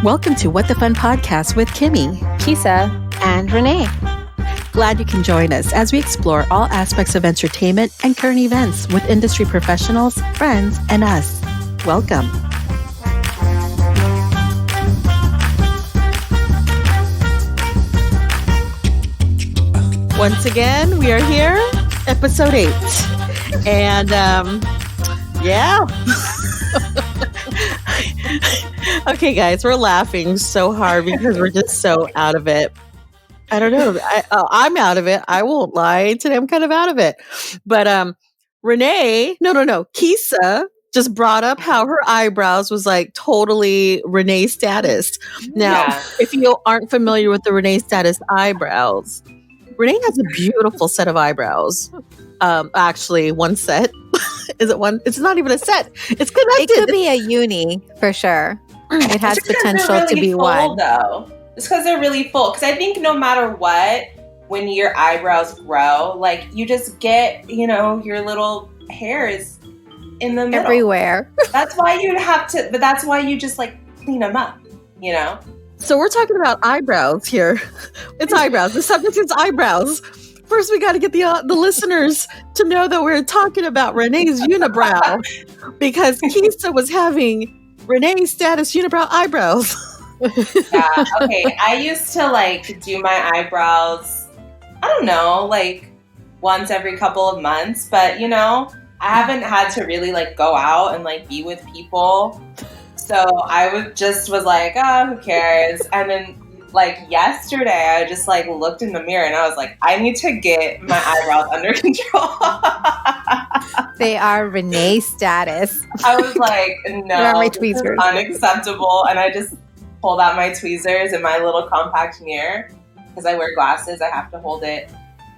Welcome to WtFun podcast with Kimmy, Kisa, and Renee. Glad you can join us as we explore all aspects of entertainment and current events with industry professionals, friends, and us. Welcome. Once again, we are here, episode 8. And, yeah. Okay, guys, we're laughing so hard because we're just so out of it. I don't know. I'm out of it. I won't lie. Today I'm kind of out of it. But Renee, Kisa just brought up how her eyebrows was like totally Renee status. Now, if you aren't familiar with the Renee status eyebrows, Renee has a beautiful set of eyebrows. Actually, one set. Is it one? It's not even a set. It's connected. It could be a uni for sure. It has potential really to be full, one. Though. It's because they're really full. Because I think no matter what, when your eyebrows grow, like you just get, your little hairs in the middle. Everywhere. That's why you have to, but that's why you just like clean them up, So we're talking about eyebrows here. It's eyebrows. The subject is eyebrows. First, we got to get the listeners to know that we're talking about Renee's unibrow because Kisa was having Renee's status unibrow eyebrows. Yeah, okay. I used to do my eyebrows, I don't know, once every couple of months, but I haven't had to really go out and be with people. So I was like, oh, who cares? And then yesterday, I just looked in the mirror and I was like, I need to get my eyebrows under control. They are Renee status. I was like, no, this is unacceptable. And I just pulled out my tweezers and my little compact mirror. Because I wear glasses, I have to hold it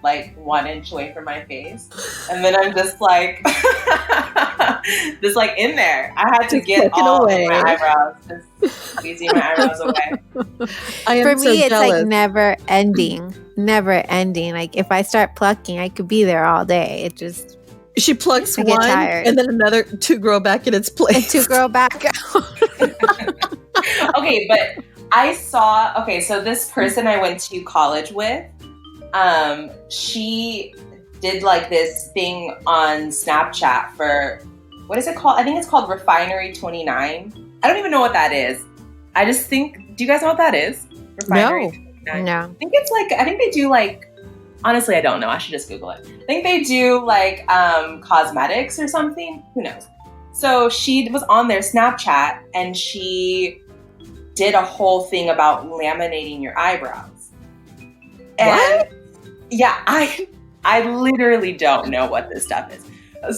1 inch away from my face. And then I'm just in there. I had to get all away. Of my eyebrows. Just squeezing my eyebrows away. For me, it's jealous. Never ending. Never ending. If I start plucking, I could be there all day. It just... She plucks one and then another 2 grow back in its place. And 2 grow back Okay, but so this person I went to college with, she did this thing on Snapchat for, what is it called? I think it's called Refinery 29. I don't even know what that is. I just think, do you guys know what that is? Refinery 29? No. I think it's I think they do honestly, I don't know. I should just Google it. I think they do cosmetics or something. Who knows? So she was on their Snapchat and she did a whole thing about laminating your eyebrows. And what? Yeah, I literally don't know what this stuff is.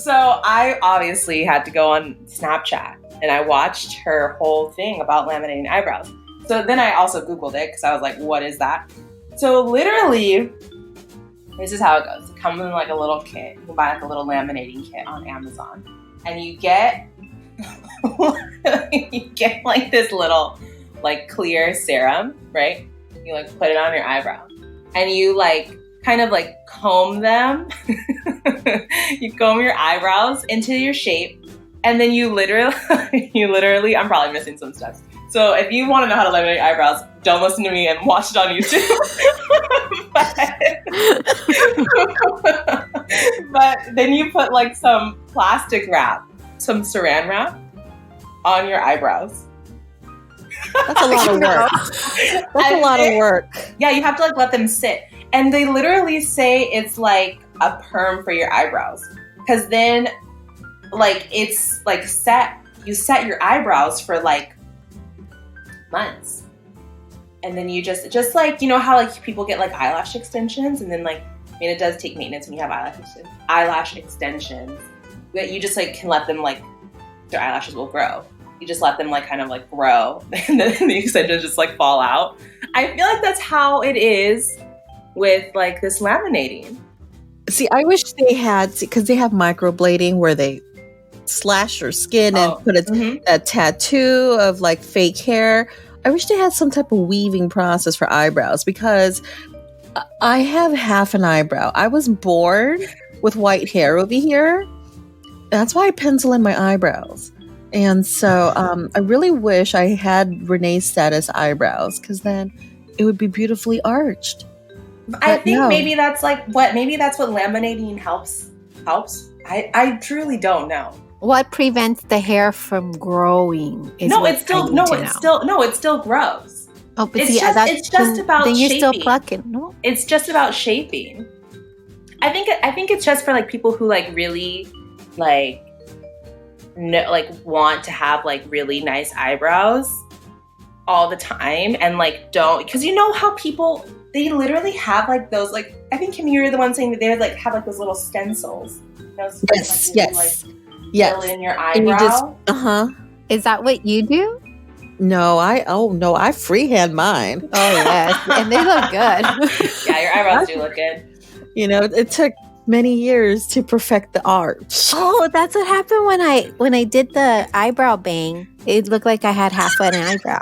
So I obviously had to go on Snapchat and I watched her whole thing about laminating eyebrows. So then I also Googled it because I was like, what is that? So literally, this is how it goes. It comes in a little kit. You can buy a little laminating kit on Amazon. And you get this little clear serum, right? You put it on your eyebrow. And you kind of comb them. You comb your eyebrows into your shape. And then you literally, I'm probably missing some steps. So if you want to know how to laminate eyebrows, don't listen to me and watch it on YouTube. but then you put some plastic wrap, some saran wrap on your eyebrows. That's a lot of work. That's a lot of work. Yeah, you have to let them sit. And they literally say it's a perm for your eyebrows. Because then it's you set your eyebrows for months. And then you just how people get eyelash extensions and then it does take maintenance when you have eyelash extensions. But you just can let them their eyelashes will grow. You just let them grow and then the extensions just fall out. I feel that's how it is with this laminating. See, I wish they had, because they have microblading where they slash your skin and put a tattoo of fake hair. I wish they had some type of weaving process for eyebrows because I have half an eyebrow. I was born with white hair over here. That's why I pencil in my eyebrows. And so I really wish I had Renee's status eyebrows because then it would be beautifully arched. I think maybe that's what laminating helps. I truly don't know. What prevents the hair from growing? It still grows. Oh, but it's just about then you're shaping. still plucking. No? It's just about shaping. I think it's just for like people who like really like want to have like really nice eyebrows all the time and like don't, because you know how people, they literally have like those, like I think Kumi, you were the one saying that they would like have like those little stencils. Yes. Fill in your eyebrow. Is that what you do? No, I freehand mine. Oh yes, and they look good. Yeah, your eyebrows do look good. You know, it took many years to perfect the art. Oh, that's what happened when I did the eyebrow bang. It looked like I had half an eyebrow.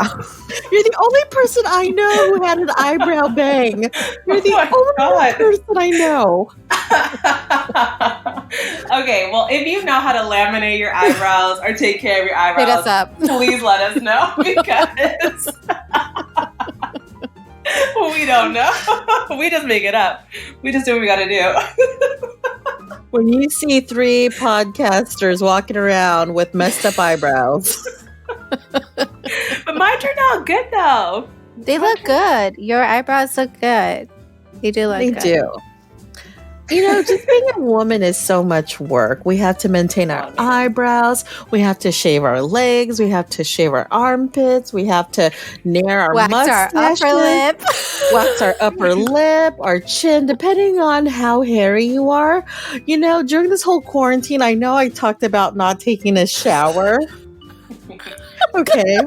You're the only person I know who had an eyebrow bang. You're the only person I know. Okay, well, if you know how to laminate your eyebrows or take care of your eyebrows, hit us up. Please let us know because we don't know. We just make it up. We just do what we got to do. When you see 3 podcasters walking around with messed up eyebrows. But mine turned out good though. They look good. Your eyebrows look good. They do look good. They do. You know, just being a woman is so much work. We have to maintain our eyebrows. We have to shave our legs. We have to shave our armpits. We have to nair our mustaches. Wax our upper lip, our chin, depending on how hairy you are. You know, during this whole quarantine, I know I talked about not taking a shower. Okay.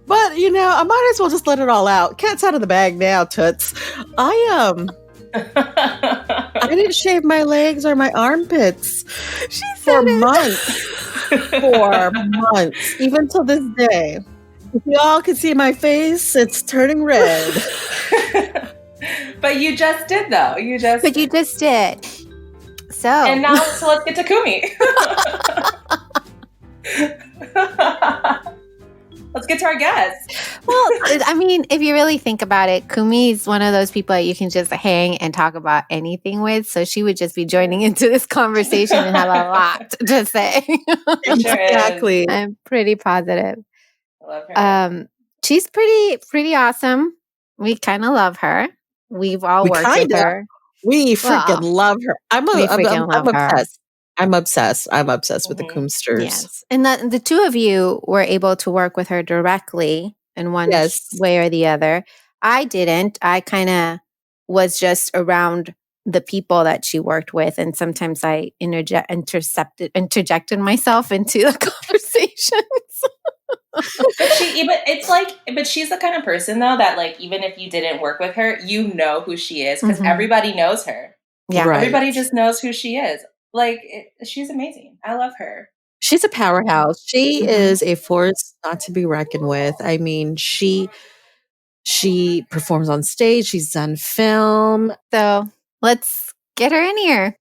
But, you know, I might as well just let it all out. Cat's out of the bag now, toots. I didn't shave my legs or my armpits for months. For months. Even till this day. If y'all can see my face, it's turning red. But you just did, though. You just did. So. And now, so let's get to Kumi. Let's get to our guest. Well, I mean, if you really think about it, Kumi's one of those people that you can just hang and talk about anything with. So she would just be joining into this conversation and have a lot to say. Exactly. I'm pretty positive. I love her. She's pretty awesome. We kind of love her. We've all worked with her. We freaking love her. I'm obsessed. I'm obsessed with the Kumsters. Yes. And the two of you were able to work with her directly in one way or the other. I didn't. I kind of was just around the people that she worked with. And sometimes I interjected myself into the conversations. But she's the kind of person though that like, even if you didn't work with her, you know who she is because everybody knows her. Yeah. Right. Everybody just knows who she is. Like, she's amazing. I love her. She's a powerhouse. She is a force not to be reckoned with. I mean, she performs on stage. She's done film. So let's get her in here.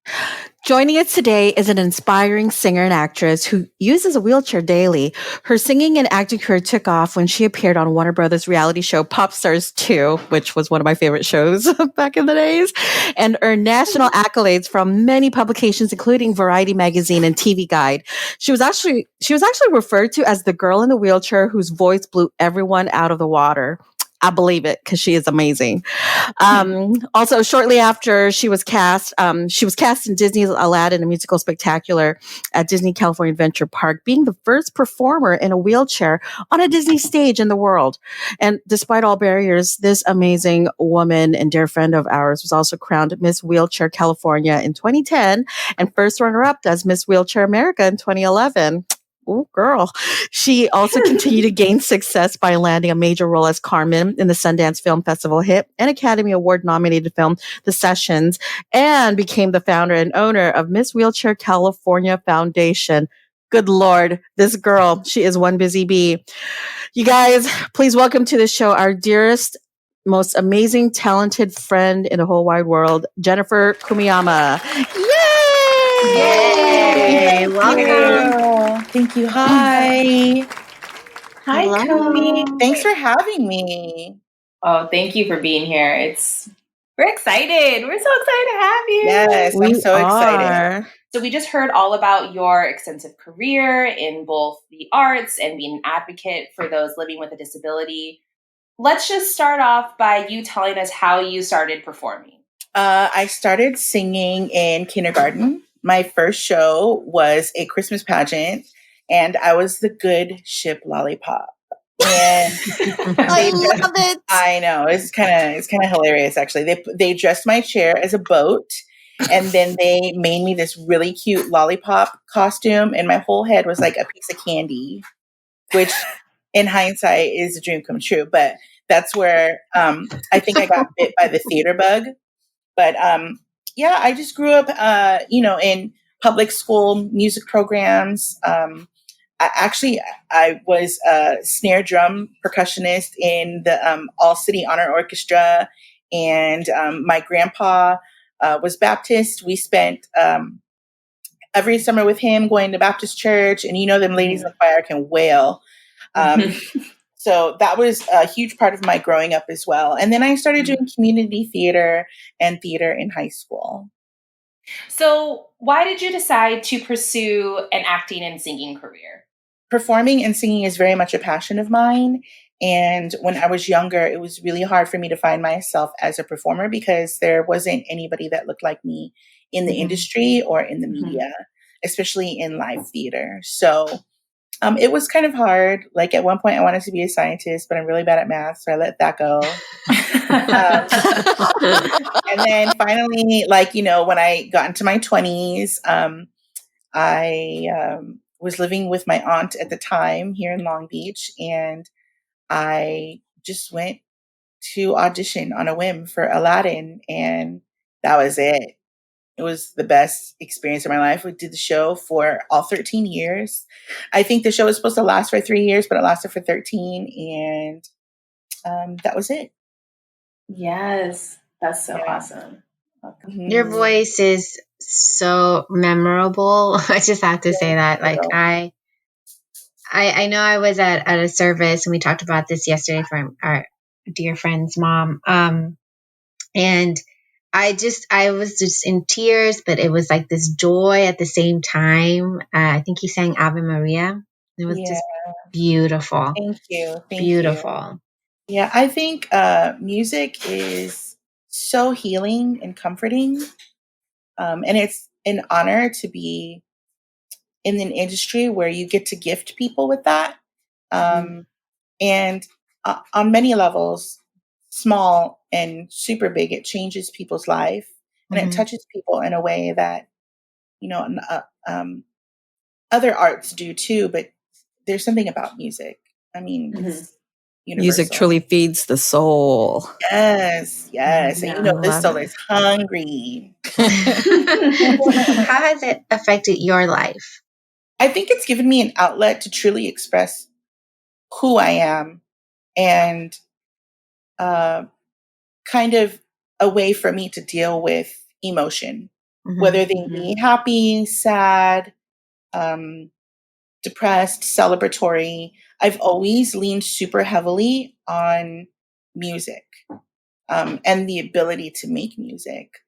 Joining us today is an inspiring singer and actress who uses a wheelchair daily. Her singing and acting career took off when she appeared on Warner Brothers reality show Pop Stars 2, which was one of my favorite shows back in the days, and earned national accolades from many publications, including Variety Magazine and TV Guide. She was actually referred to as the girl in the wheelchair whose voice blew everyone out of the water. I believe it because she is amazing. Also, shortly after she was cast in Disney's Aladdin, a musical spectacular at Disney California Adventure Park, being the first performer in a wheelchair on a Disney stage in the world. And despite all barriers, this amazing woman and dear friend of ours was also crowned Miss Wheelchair California in 2010 and first runner-up as Miss Wheelchair America in 2011. Oh, girl. She also continued to gain success by landing a major role as Carmen in the Sundance Film Festival hit and Academy Award nominated film, The Sessions, and became the founder and owner of Miss Wheelchair California Foundation. Good Lord, this girl, she is one busy bee. You guys, please welcome to the show our dearest, most amazing, talented friend in the whole wide world, Jennifer Kumiyama. Yay! Yay! Welcome. thank you. Hi. Hi, Hello. Kumi. Thanks for having me. Oh, thank you for being here. We're excited. We're so excited to have you. Yes, I'm so excited. So we just heard all about your extensive career in both the arts and being an advocate for those living with a disability. Let's just start off by you telling us how you started performing. I started singing in kindergarten. My first show was a Christmas pageant, and I was the good Ship Lollipop. And I love it. I know, it's kind of hilarious. Actually, they dressed my chair as a boat, and then they made me this really cute lollipop costume, and my whole head was like a piece of candy, which in hindsight is a dream come true. But that's where I think I got bit by the theater bug. But yeah, I just grew up, in public school music programs. I was a snare drum percussionist in the All City Honor Orchestra, and my grandpa was Baptist. We spent every summer with him going to Baptist church, and them ladies in the choir can wail. So that was a huge part of my growing up as well. And then I started doing community theater and theater in high school. So why did you decide to pursue an acting and singing career? Performing and singing is very much a passion of mine. And when I was younger, it was really hard for me to find myself as a performer because there wasn't anybody that looked like me in the industry or in the media, especially in live theater. So it was kind of hard. Like at one point I wanted to be a scientist, but I'm really bad at math. So I let that go. And then finally, when I got into my 20s, I was living with my aunt at the time here in Long Beach, and I just went to audition on a whim for Aladdin, and that was it. It was the best experience of my life. We did the show for all 13 years. I think the show was supposed to last for 3 years, but it lasted for 13, and that was it. Yes, that's so awesome. Your voice is so memorable. I just have to say that. Like I know I was at a service and we talked about this yesterday from our dear friend's mom. And I was just in tears, but it was like this joy at the same time. I think he sang Ave Maria. It was just beautiful. Thank you. Beautiful. Yeah, I think music is so healing and comforting. And it's an honor to be in an industry where you get to gift people with that. And on many levels, small and super big, it changes people's life and it touches people in a way that, other arts do too, but there's something about music. I mean, it's universal. Music truly feeds the soul. Yes. And this soul is hungry. How has it affected your life? I think it's given me an outlet to truly express who I am and kind of a way for me to deal with emotion, whether they be happy, sad, depressed, celebratory. I've always leaned super heavily on music and the ability to make music.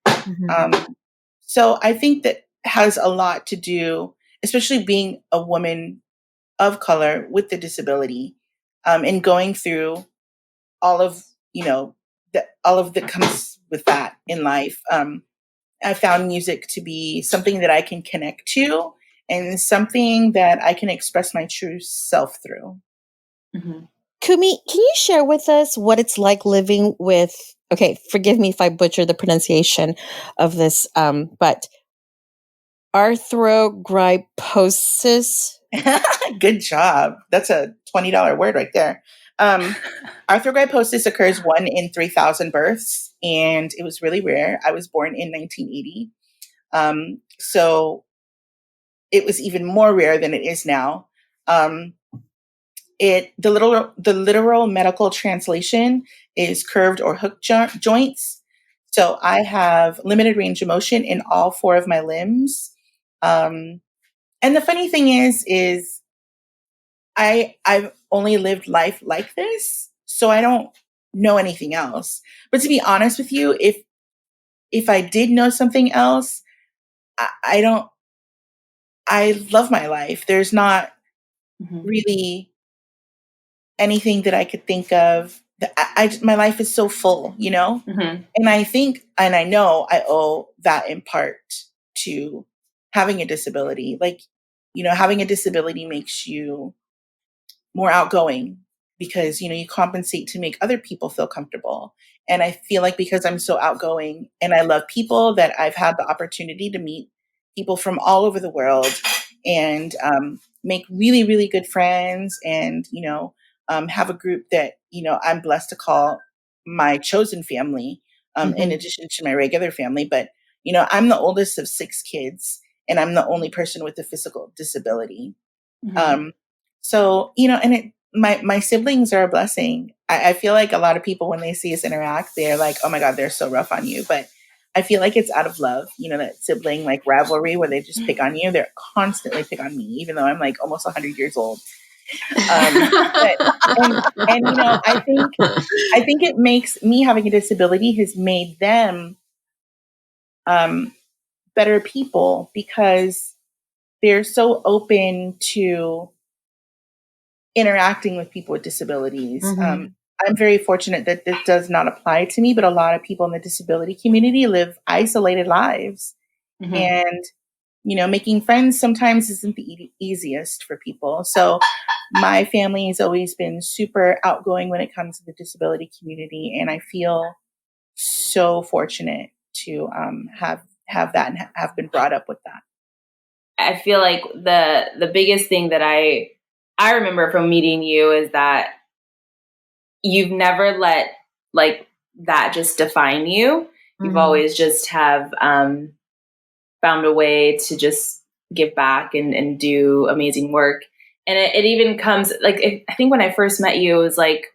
So I think that has a lot to do, especially being a woman of color with the disability, and going through all of that comes with that in life. I found music to be something that I can connect to and something that I can express my true self through. Kumi, can you share with us what it's like living with, okay, forgive me if I butcher the pronunciation of this, but Arthrogryposis? Good job. That's a $20 word right there. Arthrogryposis occurs 1 in 3,000 births, and it was really rare. I was born in 1980. So it was even more rare than it is now. The literal medical translation is curved or hook joints. So I have limited range of motion in all 4 of my limbs. And the funny thing is I've only lived life like this, so I don't know anything else. But to be honest with you, if I did know something else, I don't. I love my life. There's not really anything that I could think of. My life is so full, you know? And I think, and I know I owe that in part to having a disability. Like, you know, having a disability makes you more outgoing because, you know, you compensate to make other people feel comfortable. And I feel like because I'm so outgoing and I love people, that I've had the opportunity to meet people from all over the world and make really, really good friends and, you know, have a group that, you know, I'm blessed to call my chosen family, in addition to my regular family. But, you know, I'm the oldest of 6 kids and I'm the only person with a physical disability. So, you know, and my siblings are a blessing. I feel like a lot of people, when they see us interact, they're like, oh my God, they're so rough on you. But I feel like it's out of love, you know, that sibling like rivalry where they just pick on you. They're constantly pick on me, even though I'm like almost 100 years old. And you know, I think it makes me having a disability has made them better people because they're so open to interacting with people with disabilities. I'm very fortunate that this does not apply to me, but a lot of people in the disability community live isolated lives. And, you know, making friends sometimes isn't the easiest for people. So my family has always been super outgoing when it comes to the disability community. And I feel so fortunate to have that and have been brought up with that. I feel like the biggest thing that I remember from meeting you is that you've never let like that just define you. You've always just have found a way to just give back and do amazing work. And it even comes like, I think when I first met you, it was like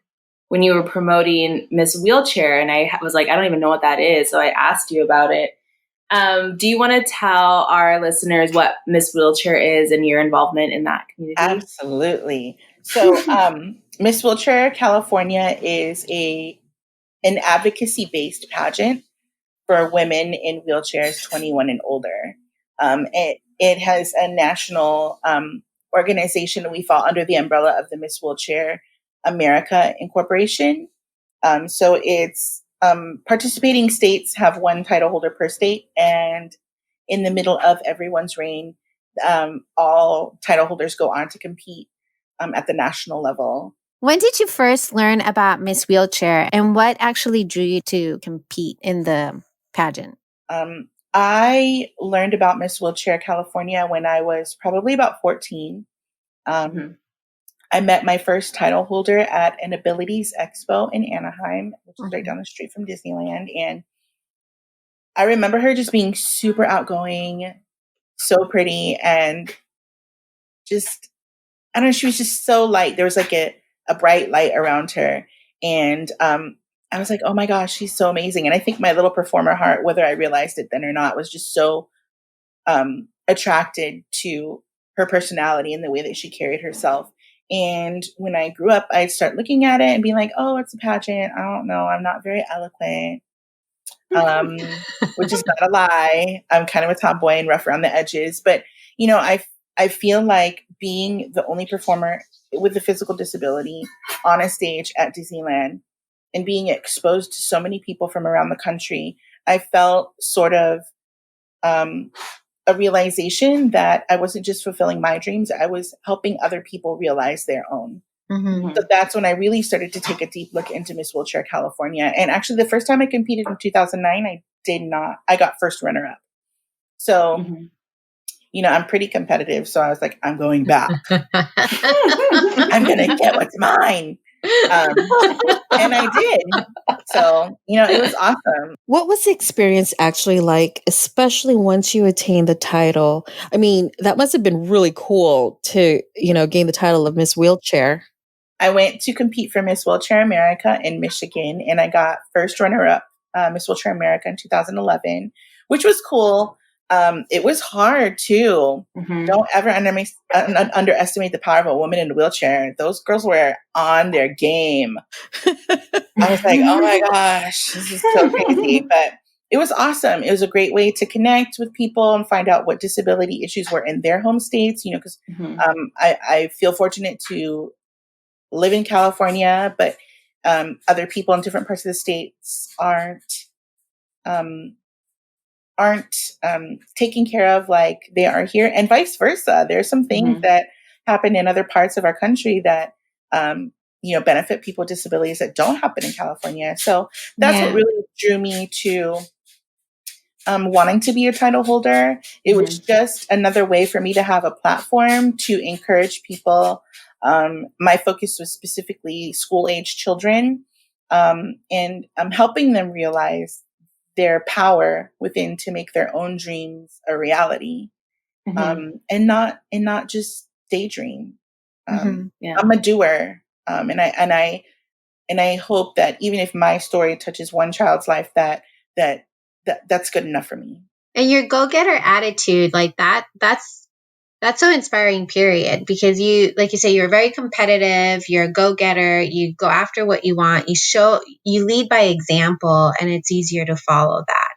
when you were promoting Miss Wheelchair, and I was like, I don't even know what that is. So I asked you about it. Do you want to tell our listeners what Miss Wheelchair is and your involvement in that community? Absolutely. So Miss Wheelchair California is an advocacy-based pageant for women in wheelchairs 21 and older. It has a national organization. We fall under the umbrella of the Miss Wheelchair America Incorporation. So it's participating states have one title holder per state, and in the middle of everyone's reign, all title holders go on to compete at the national level. When did you first learn about Miss Wheelchair, and what actually drew you to compete in the pageant? I learned about Miss Wheelchair California when I was probably about 14. I met my first title holder at an Abilities Expo in Anaheim, which is right down the street from Disneyland. And I remember her just being super outgoing, so pretty, and just, I don't know, she was just so light. There was like a bright light around her. And I was like, oh my gosh, she's so amazing. And I think my little performer heart, whether I realized it then or not, was just so attracted to her personality and the way that she carried herself. And when I grew up, I'd start looking at it and being like, oh, it's a pageant. I don't know. I'm not very eloquent, which is not a lie. I'm kind of a tomboy and rough around the edges. But, you know, I feel like being the only performer with a physical disability on a stage at Disneyland and being exposed to so many people from around the country, I felt sort of a realization that I wasn't just fulfilling my dreams, I was helping other people realize their own. So that's when I really started to take a deep look into Miss Wheelchair California. And actually the first time I competed in 2009, I got first runner up. So, you know, I'm pretty competitive. So I was like, I'm going back. I'm going to get what's mine. And I did. So, you know, it was awesome. What was the experience actually like, especially once you attained the title? I mean, that must have been really cool to, you know, gain the title of Miss Wheelchair. I went to compete for Miss Wheelchair America in Michigan, and I got first runner-up Miss Wheelchair America in 2011, which was cool. It was hard too. Don't ever underestimate the power of a woman in a wheelchair. Those girls were on their game. I was like, oh my gosh, this is so crazy. But it was awesome. It was a great way to connect with people and find out what disability issues were in their home states, because I feel fortunate to live in California, but other people in different parts of the states aren't taken care of like they are here, and vice versa. There's some things that happen in other parts of our country that benefit people with disabilities that don't happen in California. So that's what really drew me to wanting to be a title holder. It was just another way for me to have a platform to encourage people. My focus was specifically school-age children, and helping them realize their power within to make their own dreams a reality, and not just daydream. I'm a doer, and I hope that even if my story touches one child's life, that's good enough for me. And your go-getter attitude, like that's so inspiring, period. Because you, like you say, you're very competitive, you're a go-getter, you go after what you want, you lead by example, and it's easier to follow that.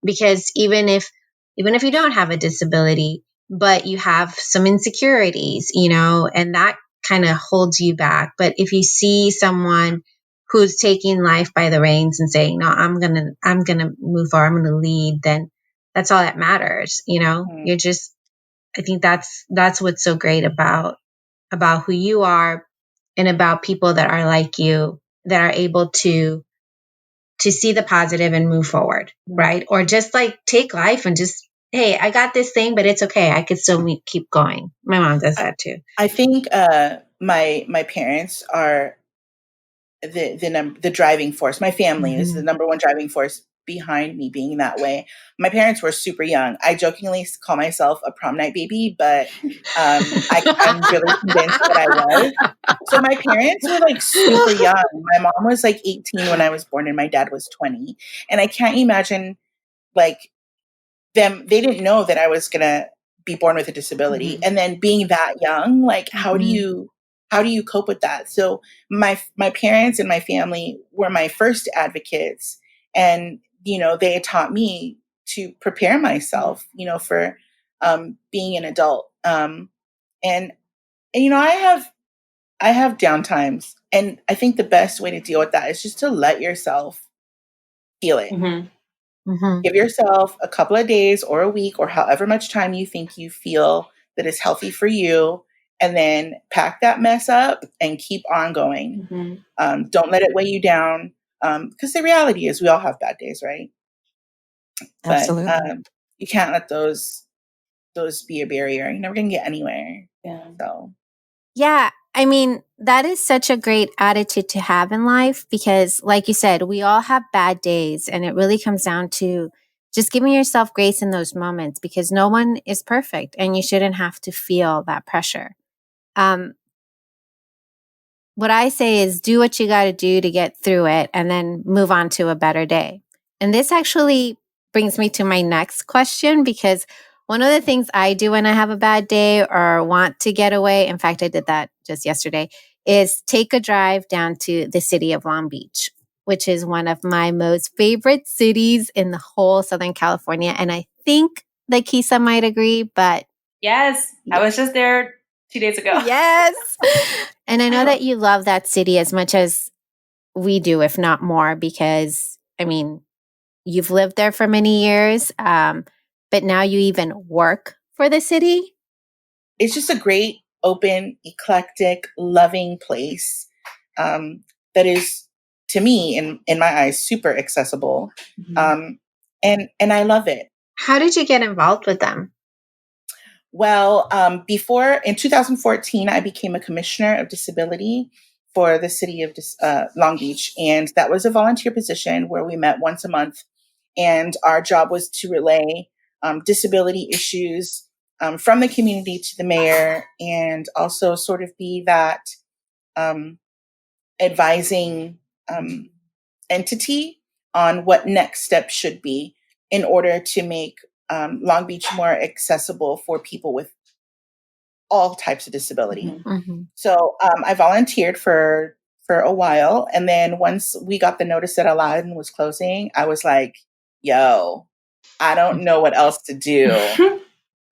Because even if you don't have a disability, but you have some insecurities, and that kind of holds you back. But if you see someone who's taking life by the reins and saying, no, I'm going to move forward, I'm going to lead, then that's all that matters. You're just, I think that's what's so great about who you are, and about people that are like you, that are able to see the positive and move forward. Right. Or just like take life and just, hey, I got this thing, but it's okay. I could still keep going. My mom does that too. I think my parents are the driving force. My family is the number one driving force behind me being that way. My parents were super young. I jokingly call myself a prom night baby, but I'm really convinced that I was. So my parents were like super young. My mom was like 18 when I was born, and my dad was 20. And I can't imagine like them. They didn't know that I was gonna be born with a disability, and then being that young, like how do you cope with that? So my parents and my family were my first advocates, and they taught me to prepare myself, for being an adult. And I have down times, and I think the best way to deal with that is just to let yourself feel it. Give yourself a couple of days or a week or however much time you think you feel that is healthy for you, and then pack that mess up and keep on going. Don't let it weigh you down, because the reality is we all have bad days, right? Absolutely. But you can't let those be a barrier. You're never going to get anywhere. Yeah. So. Yeah. I mean, that is such a great attitude to have in life, because like you said, we all have bad days, and it really comes down to just giving yourself grace in those moments, because no one is perfect and you shouldn't have to feel that pressure. What I say is do what you got to do to get through it, and then move on to a better day. And this actually brings me to my next question, because one of the things I do when I have a bad day or want to get away, in fact, I did that just yesterday, is take a drive down to the city of Long Beach, which is one of my most favorite cities in the whole Southern California. And I think that Kisa might agree, but... Yes, I was just there 2 days ago. Yes. And I know that you love that city as much as we do, if not more, because, I mean, you've lived there for many years, but now you even work for the city. It's just a great, open, eclectic, loving place that is, to me, in my eyes, super accessible. And I love it. How did you get involved with them? Well, in 2014, I became a commissioner of disability for the city of Long Beach. And that was a volunteer position where we met once a month. And our job was to relay disability issues from the community to the mayor, and also sort of be that advising entity on what next steps should be in order to make Long Beach more accessible for people with all types of disability. Mm-hmm. So I volunteered for a while. And then once we got the notice that Aladdin was closing, I was like, yo, I don't know what else to do.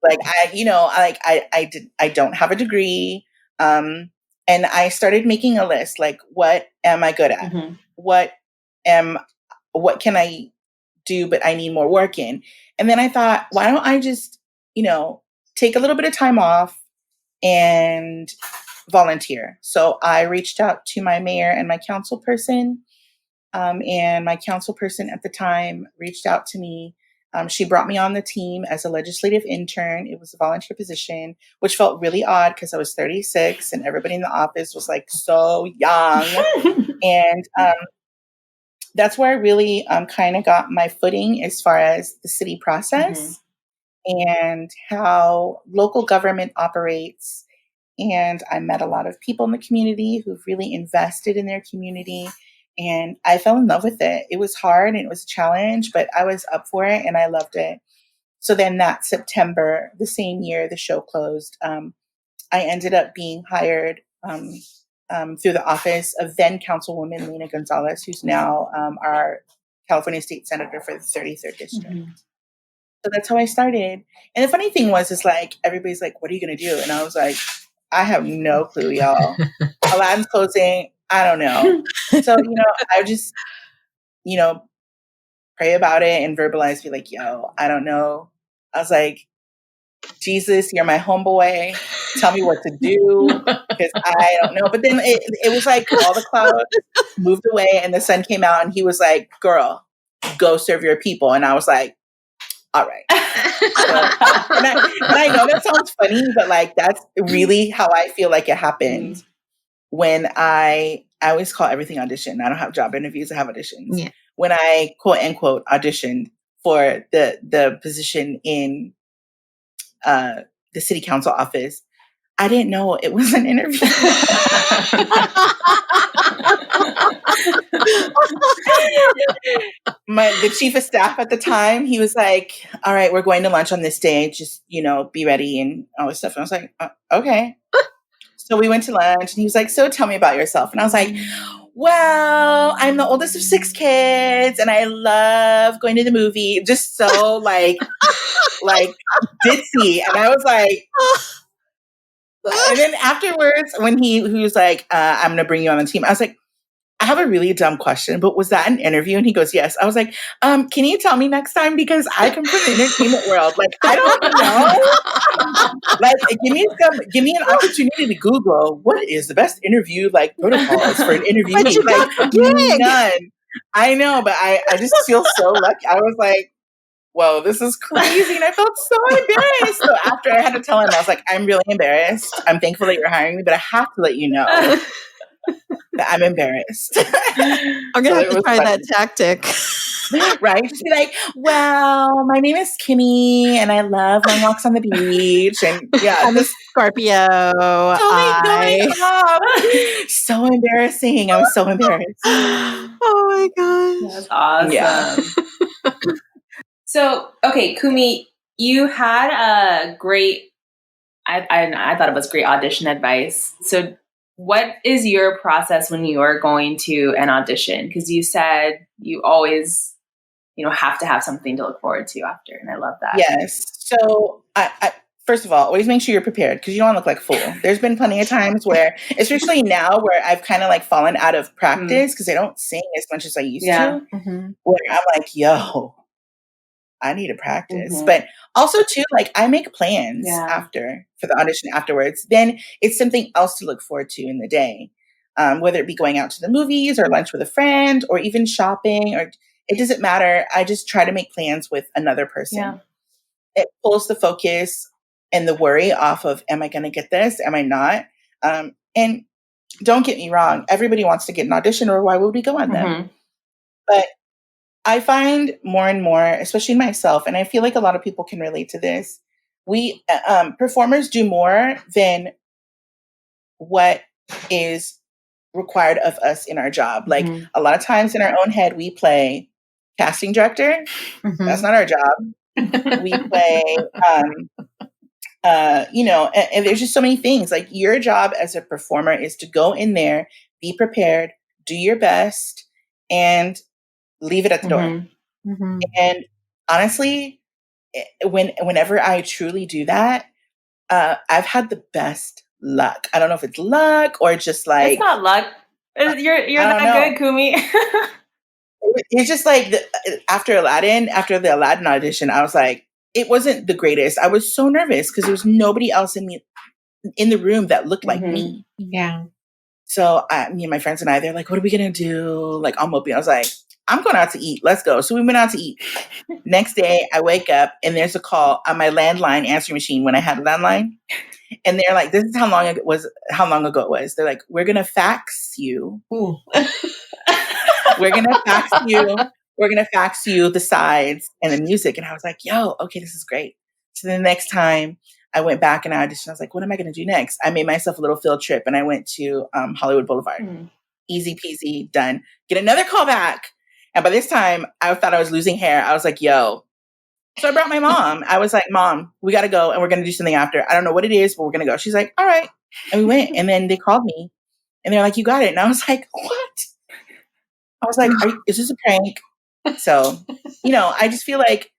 Like, I don't have a degree. And I started making a list, like, what am I good at? Mm-hmm. What can I do, but I need more work in? And then I thought, why don't I just, take a little bit of time off and volunteer. So I reached out to my mayor and my council person. And my council person at the time reached out to me. She brought me on the team as a legislative intern. It was a volunteer position, which felt really odd because I was 36 and everybody in the office was like so young. And that's where I really kind of got my footing as far as the city process and how local government operates. And I met a lot of people in the community who've really invested in their community. And I fell in love with it. It was hard and it was a challenge, but I was up for it and I loved it. So then that September, the same year the show closed, I ended up being hired through the office of then Councilwoman Lena Gonzalez, who's now our California State Senator for the 33rd District. Mm-hmm. So that's how I started. And the funny thing is like, everybody's like, what are you going to do? And I was like, I have no clue, y'all. Aladdin's closing. I don't know. So, I just, pray about it and verbalize, be like, yo, I don't know. I was like, Jesus, you're my homeboy. Tell me what to do because I don't know. But then it was like all the clouds moved away and the sun came out and he was like, girl, go serve your people. And I was like, all right. So, and I know that sounds funny, but like that's really how I feel like it happened when I always call everything audition. I don't have job interviews, I have auditions. Yeah. When I quote unquote auditioned for the position in the city council office, I didn't know it was an interview. The chief of staff at the time, he was like, all right, we're going to lunch on this day. Just, be ready and all this stuff. And I was like, okay. So we went to lunch and he was like, so tell me about yourself. And I was like, well, I'm the oldest of 6 kids and I love going to the movie. Just so like ditzy. And I was like, and then afterwards when he was like, I'm going to bring you on the team. I was like, I have a really dumb question, but was that an interview? And he goes, yes. I was like, can you tell me next time? Because I come from the entertainment world. Like, I don't know. Like, give me an opportunity to Google what is the best interview, like protocols for an interviewee. Like, none. I know, but I just feel so lucky. I was like, whoa, this is crazy. And I felt so embarrassed. So after I had to tell him, I was like, I'm really embarrassed. I'm thankful that you're hiring me, but I have to let you know that I'm embarrassed. I'm going to have to try that tactic. Right? Just be like, well, my name is Kumi and I love long walks on the beach. And yeah, I'm a Scorpio. Totally going off. So embarrassing. I was so embarrassed. Oh my gosh. That's awesome. Yeah. So, okay, Kumi, you had a great, I thought it was great audition advice. So what is your process when you are going to an audition? Because you said you always, have to have something to look forward to after. And I love that. Yes. So I first of all, always make sure you're prepared because you don't want to look like a fool. There's been plenty of times where, especially now where I've kind of like fallen out of practice because I don't sing as much as I used to, where I'm like, yo, I need to practice. But also too, like I make plans for the audition afterwards. Then it's something else to look forward to in the day. Whether it be going out to the movies or lunch with a friend or even shopping, or it doesn't matter. I just try to make plans with another person. Yeah. It pulls the focus and the worry off of, am I going to get this? Am I not? And don't get me wrong. Everybody wants to get an audition or why would we go on them? But I find more and more, especially myself, and I feel like a lot of people can relate to this. We performers do more than what is required of us in our job. Like a lot of times in our own head, we play casting director. That's not our job. We play, and there's just so many things. Like, your job as a performer is to go in there, be prepared, do your best, and leave it at the door. And honestly, whenever I truly do that, I've had the best luck. I don't know if it's luck or just like, it's not luck. You're that good, Kumi. It's just like after the Aladdin audition, I was like, it wasn't the greatest. I was so nervous because there was nobody else in the room that looked like me. Yeah. So me and my friends and I, they're like, what are we going to do? Like, I'm moping. I was like, I'm going out to eat. Let's go. So we went out to eat. Next day, I wake up and there's a call on my landline answering machine when I had a landline. And they're like, this is how long ago it was. They're like, we're going to fax you. We're going to fax you. We're going to fax you the sides and the music. And I was like, yo, okay, this is great. So the next time I went back and I auditioned, I was like, what am I going to do next? I made myself a little field trip and I went to Hollywood Boulevard. Easy peasy, done. Get another call back. And by this time, I thought I was losing hair. I was like, yo. So I brought my mom. I was like, Mom, we got to go and we're going to do something after. I don't know what it is, but we're going to go. She's like, all right. And we went. And then they called me and they're like, you got it. And I was like, what? I was like, is this a prank? So, I just feel like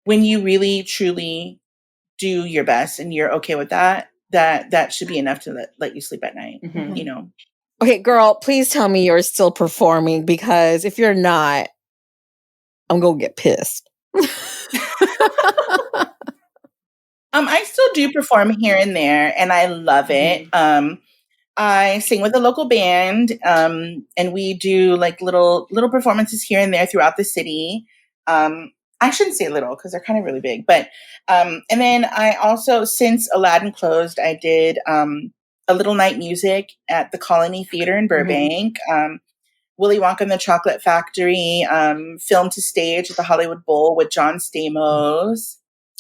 when you really, truly do your best and you're okay with that should be enough to let you sleep at night, Okay, girl, please tell me you're still performing, because if you're not, I'm going to get pissed. I still do perform here and there and I love it. I sing with a local band, and we do like little performances here and there throughout the city. I shouldn't say little because they're kind of really big, but and then I also, since Aladdin closed, I did a little night music at the Colony Theater in Burbank. Willy Wonka and the Chocolate Factory, filmed to stage at the Hollywood Bowl with John Stamos.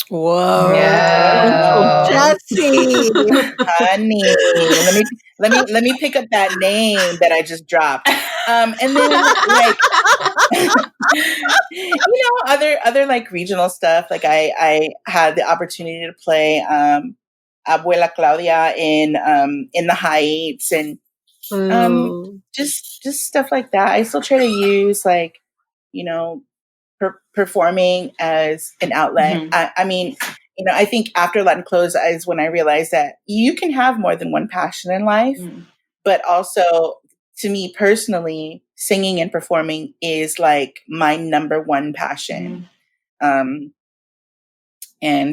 Whoa, yeah. Jesse, honey, let me pick up that name that I just dropped. And then like, other like regional stuff. Like I had the opportunity to play Abuela Claudia in the Heights, and just stuff like that. I still try to use like, performing as an outlet. I mean, I think after Aladdin closed is when I realized that you can have more than one passion in life, but also, to me personally, singing and performing is like my number one passion. And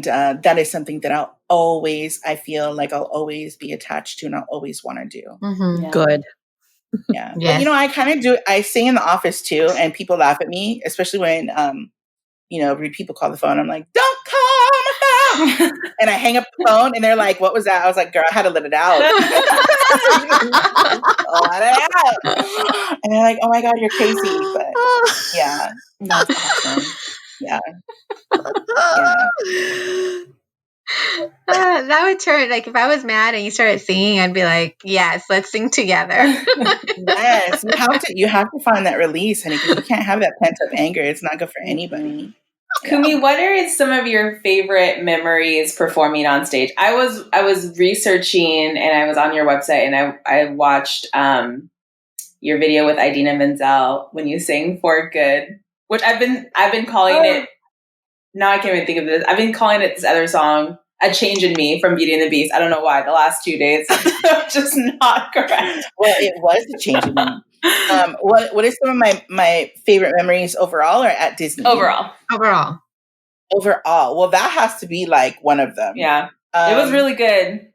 that is something that I feel like I'll always be attached to and I'll always want to do. Yeah. Good. Yeah. Yes. But, I kind of do, I sing in the office too, and people laugh at me, especially when, people call the phone. I'm like, don't call my phone. And I hang up the phone and they're like, what was that? I was like, girl, I had to let it out. And they're like, oh my God, you're crazy. But yeah, that's awesome. Yeah. That would turn, like, if I was mad and you started singing, I'd be like, yes, let's sing together. Yes, you have to find that release, honey, because you can't have that pent up anger. It's not good for anybody. Kumi, what are some of your favorite memories performing on stage? I was researching and I was on your website and I watched your video with Idina Menzel when you sang For Good, which I've been calling it. Now I can't even think of this. I've been calling it this other song, A Change in Me from Beauty and the Beast. I don't know why. The last 2 days, just not correct. Well, it was a change in me. What is some of my favorite memories overall or at Disney? Overall. Well, that has to be like one of them. Yeah. It was really good.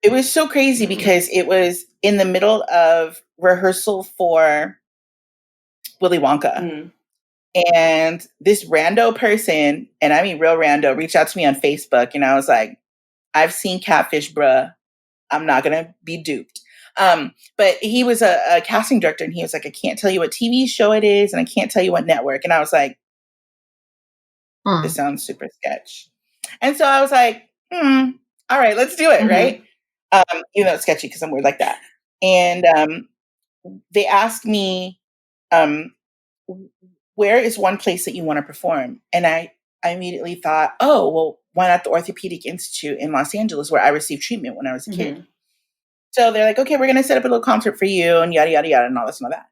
It was so crazy because it was in the middle of rehearsal for Willy Wonka. And this rando person, and I mean real rando, reached out to me on Facebook, and I was like, I've seen Catfish, bruh. I'm not going to be duped. But he was a casting director, and he was like, I can't tell you what TV show it is, and I can't tell you what network. And I was like, this sounds super sketch. And so I was like, all right, let's do it, right? Even though it's sketchy because I'm weird like that. And they asked me, where is one place that you want to perform? And I immediately thought, oh, well, why not the Orthopedic Institute in Los Angeles, where I received treatment when I was a kid? So they're like, okay, we're going to set up a little concert for you and yada, yada, yada, and all this and all that.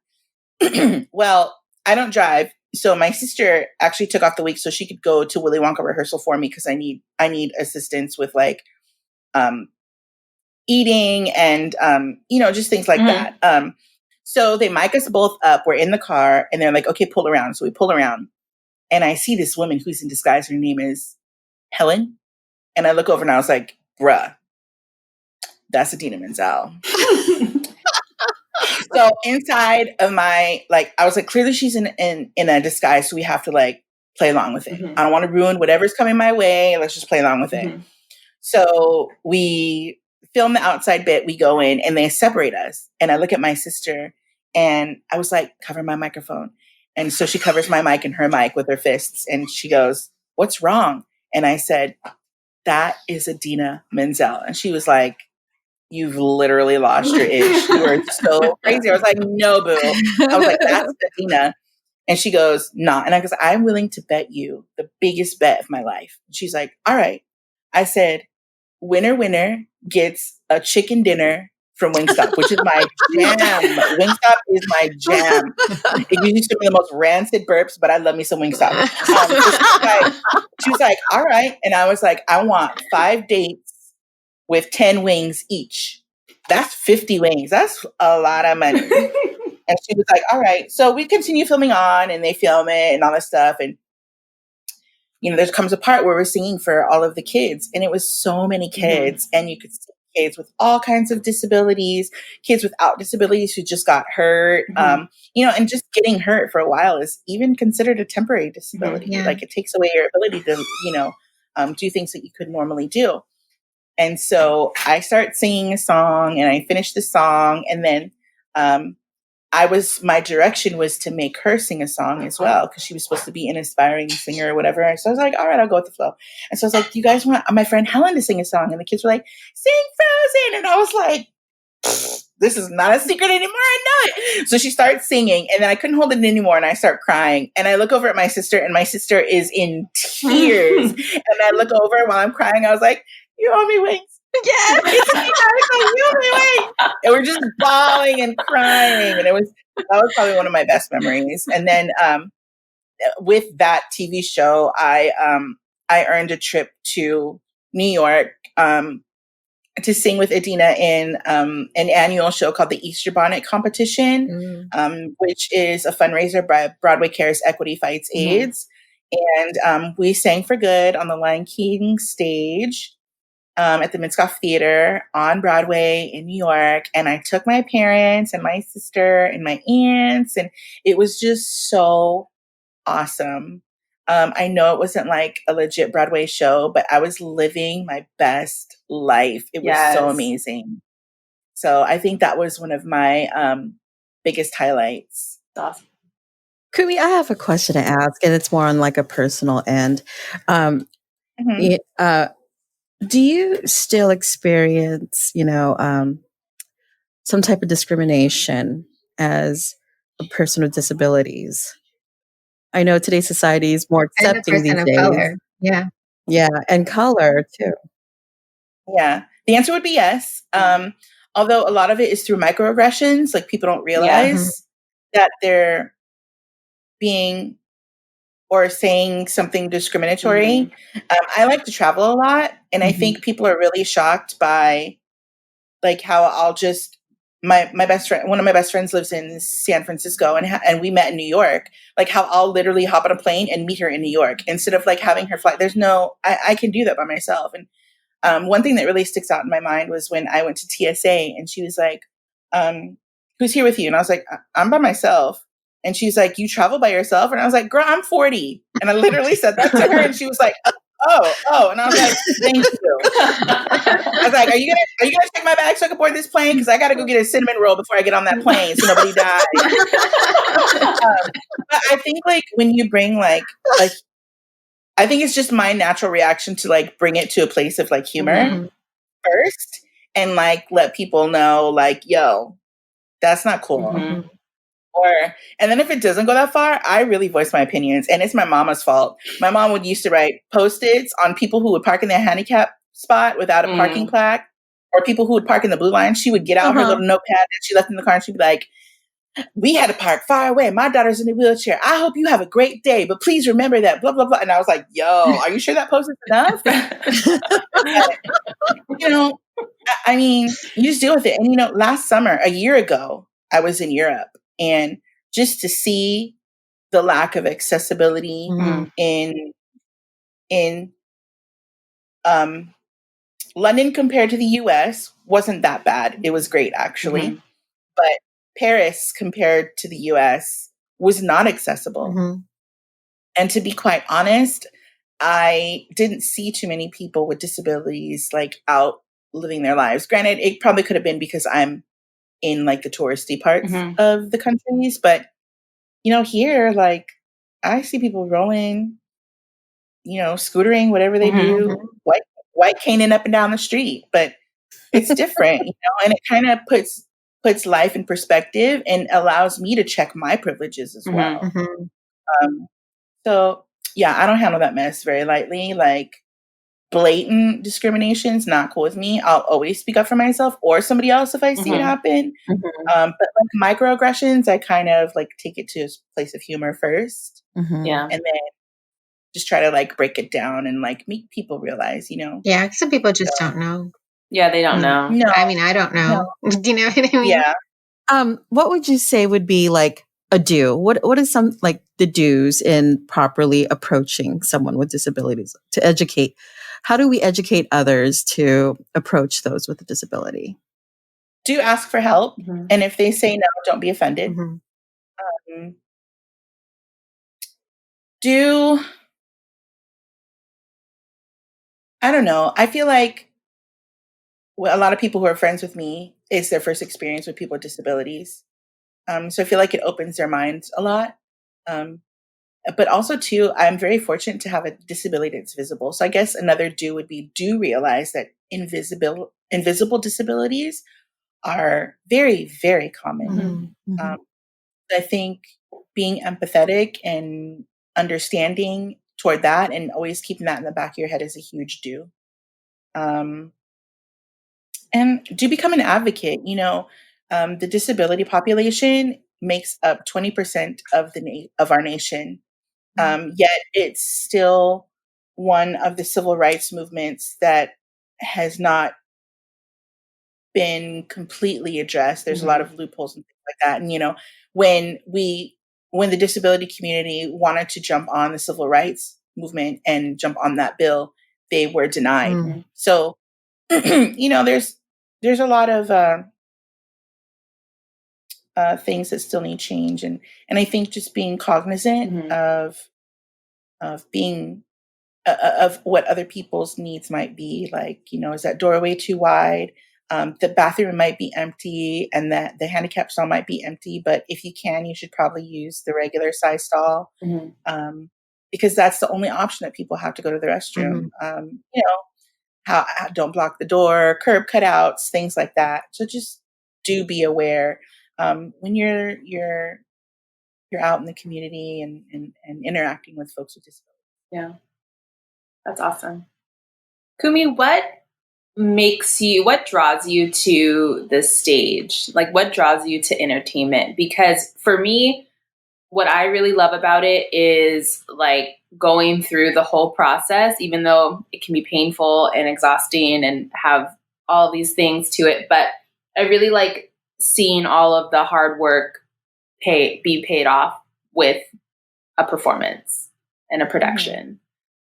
Well, I don't drive. So my sister actually took off the week so she could go to Willy Wonka rehearsal for me, because I need assistance with like eating and just things like that. So they mic us both up. We're in the car and they're like, okay, pull around. So we pull around and I see this woman who's in disguise. Her name is Helen. And I look over and I was like, bruh, that's Idina Menzel. So inside of my, like, I was like, clearly she's in a disguise. So we have to like play along with it. I don't want to ruin whatever's coming my way. Let's just play along with it. So we film the outside bit. We go in and they separate us. And I look at my sister and I was like, cover my microphone. And so she covers my mic and her mic with her fists. And she goes, what's wrong? And I said, that is Idina Menzel. And she was like, you've literally lost your ish. You are so crazy. I was like, no, boo. I was like, that's Idina. And she goes, nah. And I goes, I'm willing to bet you the biggest bet of my life. And she's like, all right. I said, winner gets a chicken dinner from Wingstop, which is my jam. Wingstop is my jam. It gives you some of the most rancid burps, but I love me some Wingstop. So she was like, all right. And I was like, I want 5 dates with 10 wings each. That's 50 wings. That's a lot of money. And she was like, all right. So we continue filming on and they film it and all this stuff. And, there comes a part where we're singing for all of the kids. And it was so many kids. And you could see kids with all kinds of disabilities, kids without disabilities who just got hurt. And just getting hurt for a while is even considered a temporary disability. Like it takes away your ability to, do things that you could normally do. And so I start singing a song and I finish the song. And then my direction was to make her sing a song as well, because she was supposed to be an aspiring singer or whatever. So I was like, all right, I'll go with the flow. And so I was like, do you guys want my friend Helen to sing a song? And the kids were like, sing Frozen. And I was like, this is not a secret anymore. I know it. So she starts singing and then I couldn't hold it anymore. And I start crying and I look over at my sister and my sister is in tears. And I look over while I'm crying. I was like, you owe me wings. Yeah. And we're just bawling and crying. And that was probably one of my best memories. And then with that TV show, I earned a trip to New York to sing with Idina in an annual show called the Easter Bonnet Competition, which is a fundraiser by Broadway Cares Equity Fights AIDS. And we sang for good on the Lion King stage at the Mid-Scoff Theater on Broadway in New York. And I took my parents and my sister and my aunts, and it was just so awesome. I know it wasn't like a legit Broadway show, but I was living my best life. It was so amazing. So I think that was one of my biggest highlights. Awesome. Kumi, I have a question to ask, and it's more on like a personal end. Do you still experience, some type of discrimination as a person with disabilities? I know today's society is more accepting these days. Color. Yeah. Yeah. And color too. Yeah. The answer would be yes. Although a lot of it is through microaggressions. Like people don't realize that they're being or saying something discriminatory. I like to travel a lot. And I think people are really shocked by like how I'll just, my best friend, one of my best friends lives in San Francisco and we met in New York, like how I'll literally hop on a plane and meet her in New York instead of like having her fly. I can do that by myself. And one thing that really sticks out in my mind was when I went to TSA and she was like, who's here with you? And I was like, I'm by myself. And she's like, you travel by yourself? And I was like, girl, I'm 40. And I literally said that to her and she was like, oh. And I was like, thank you. I was like, are you gonna check my bag so I can board this plane? Because I got to go get a cinnamon roll before I get on that plane so nobody dies. But I think like when you bring like I think it's just my natural reaction to like bring it to a place of like humor first and like let people know like, yo, that's not cool. And then if it doesn't go that far, I really voice my opinions, and it's my mama's fault. My mom would used to write Post-its on people who would park in their handicap spot without a parking plaque, or people who would park in the blue line. She would get out her little notepad that she left in the car, and she'd be like, "We had to park far away. My daughter's in a wheelchair. I hope you have a great day, but please remember that, blah, blah, blah." And I was like, yo, are you sure that Post-it's enough? You know, I mean, you just deal with it. And, last summer, a year ago, I was in Europe, and just to see the lack of accessibility in London compared to the US wasn't that bad. It was great, actually. But Paris compared to the US was not accessible. And to be quite honest, I didn't see too many people with disabilities out living their lives. Granted, it probably could have been because I'm in the touristy parts of the countries, but here, I see people rolling, scootering, whatever they do, white caning up and down the street, but it's different, and it kind of puts life in perspective and allows me to check my privileges as well. So yeah, I don't handle that mess very lightly. Blatant discrimination is not cool with me. I'll always speak up for myself or somebody else if I see it happen. But microaggressions, I kind of take it to a place of humor first. Yeah. And then just try to break it down and make people realize, Yeah, some people just don't know. Yeah, they don't know. No. I mean, I don't know. No. Do you know what I mean? Yeah. What would you say would be a do? What is some the do's in properly approaching someone with disabilities to educate? How do we educate others to approach those with a disability? Do ask for help. And if they say no, don't be offended. I don't know. I feel like a lot of people who are friends with me, it's their first experience with people with disabilities. So I feel like it opens their minds a lot. But also, too, I'm very fortunate to have a disability that's visible. So I guess another do would be realize that invisible disabilities are very, very common. I think being empathetic and understanding toward that and always keeping that in the back of your head is a huge do. And do become an advocate. The disability population makes up 20% of our nation. Yet it's still one of the civil rights movements that has not been completely addressed. There's a lot of loopholes and things like that. And, when the disability community wanted to jump on the civil rights movement and jump on that bill, they were denied. So, there's a lot of things that still need change. And I think just being cognizant of being of what other people's needs might be, is that doorway too wide? The bathroom might be empty and that the handicap stall might be empty, but if you can, you should probably use the regular size stall because that's the only option that people have to go to the restroom. How don't block the door, curb cutouts, things like that. So just do be aware when you're out in the community and interacting with folks with disabilities. Yeah, that's awesome. Kumi, what draws you to the stage? What draws you to entertainment? Because for me, what I really love about it is going through the whole process, even though it can be painful and exhausting and have all these things to it. But I really like seeing all of the hard work be paid off with a performance and a production.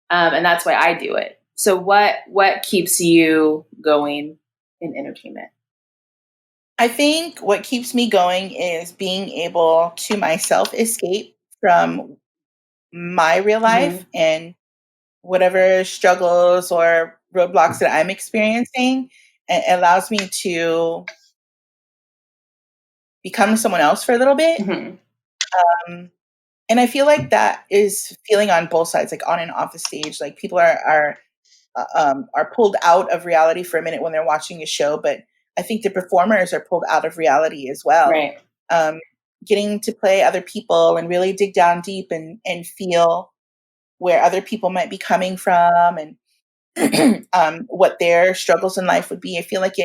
And that's why I do it. So what keeps you going in entertainment? I think what keeps me going is being able to myself escape from my real life and whatever struggles or roadblocks that I'm experiencing. It allows me to become someone else for a little bit. And I feel like that is feeling on both sides, on and off the stage. People are pulled out of reality for a minute when they're watching a show, but I think the performers are pulled out of reality as well. Right. getting to play other people and really dig down deep and feel where other people might be coming from and what their struggles in life would be. I feel like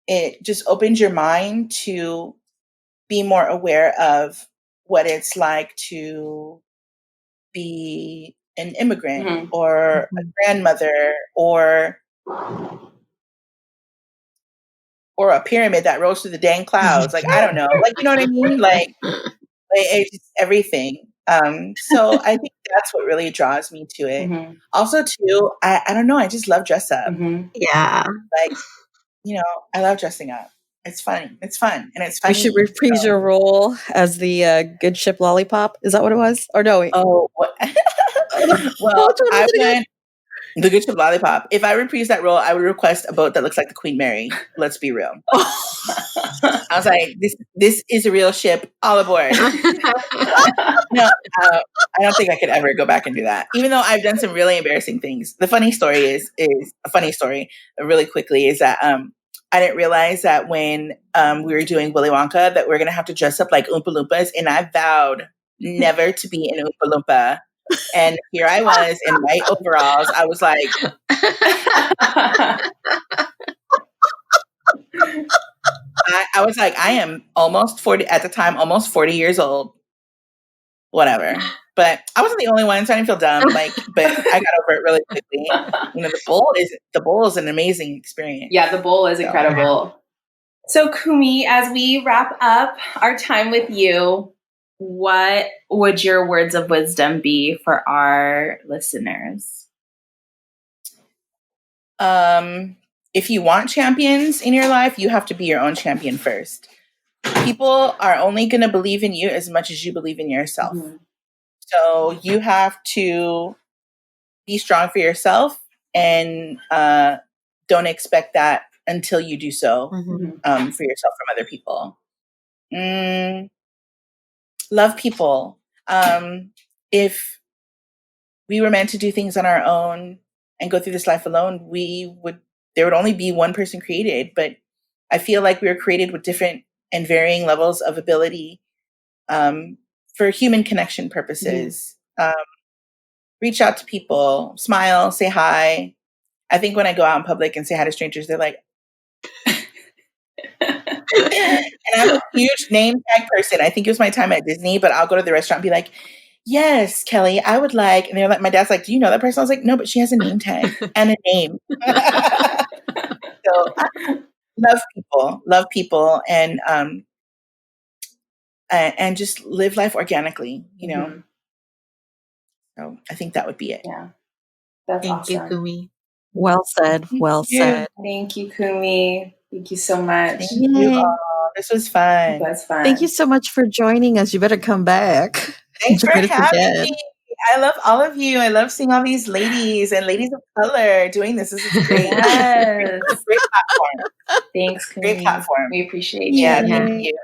it just opens your mind to be more aware of what it's like to be an immigrant or a grandmother or a pyramid that rose through the dang clouds. Like, I don't know. Like, you know what I mean? Like it's just everything. So I think that's what really draws me to it. Also, too, I don't know. I just love dress up. Yeah. Like, I love dressing up. It's fun. It's fun. And it's funny. You should reprise your role as the good Ship Lollipop. Is that what it was? Or no? Wait. Oh, what? Well, I went the good Ship Lollipop. If I reprise that role, I would request a boat that looks like the Queen Mary. Let's be real. I was like, this is a real ship. All aboard. No, I don't think I could ever go back and do that. Even though I've done some really embarrassing things. The funny story is a funny story. Really quickly is that I didn't realize that when we were doing Willy Wonka that we're gonna have to dress up like Oompa Loompas, and I vowed never to be an Oompa Loompa. And here I was in white overalls. I was like, I was like, I am almost 40 at the time, almost 40 years old. Whatever. But I wasn't the only one, so I didn't feel dumb. But I got over it really quickly. The bowl is an amazing experience. Yeah, the bowl is incredible. So Kumi, as we wrap up our time with you, what would your words of wisdom be for our listeners? If you want champions in your life, you have to be your own champion first. People are only going to believe in you as much as you believe in yourself. So you have to be strong for yourself and don't expect that until you do so for yourself from other people. Love people. If we were meant to do things on our own and go through this life alone, there would only be one person created. But I feel like we were created with different and varying levels of ability for human connection purposes. Reach out to people, smile, say hi. I think when I go out in public and say hi to strangers, they're like, and I'm a huge name tag person. I think it was my time at Disney, but I'll go to the restaurant and be like, yes, Kelly, I would like, and they're like, my dad's like, do you know that person? I was like, no, but she has a name tag and a name. So love people and just live life organically, So I think that would be it. Yeah. That's Thank awesome. you, Kumi. Well said. Well said. Thank you, Kumi. Thank you so much. Thank you. This was fun. It was fun. Thank you so much for joining us. You better come back. Thanks for having me. I love all of you. I love seeing all these ladies and ladies of color doing this. This is great. Yes. Great platform. Thanks, Kumi. Great platform. We appreciate you. Yeah, thank you.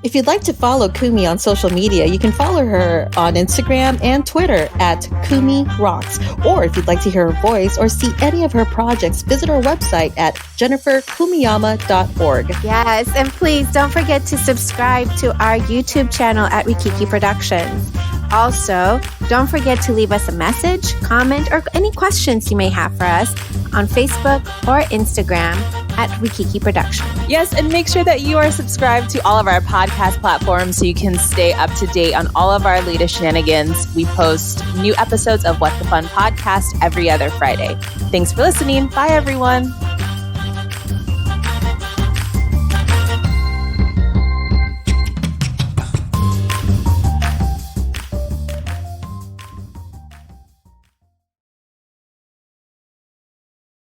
If you'd like to follow Kumi on social media, you can follow her on Instagram and Twitter at Kumi Rocks. Or if you'd like to hear her voice or see any of her projects, visit our website at jenniferkumiyama.org. Yes, and please don't forget to subscribe to our YouTube channel at Rikiki Productions. Also, don't forget to leave us a message, comment, or any questions you may have for us on Facebook or Instagram at Rikiki Productions. Yes, and make sure that you are subscribed to all of our podcast platforms so you can stay up to date on all of our latest shenanigans. We post new episodes of WtFun podcast every other Friday. Thanks for listening. Bye, everyone.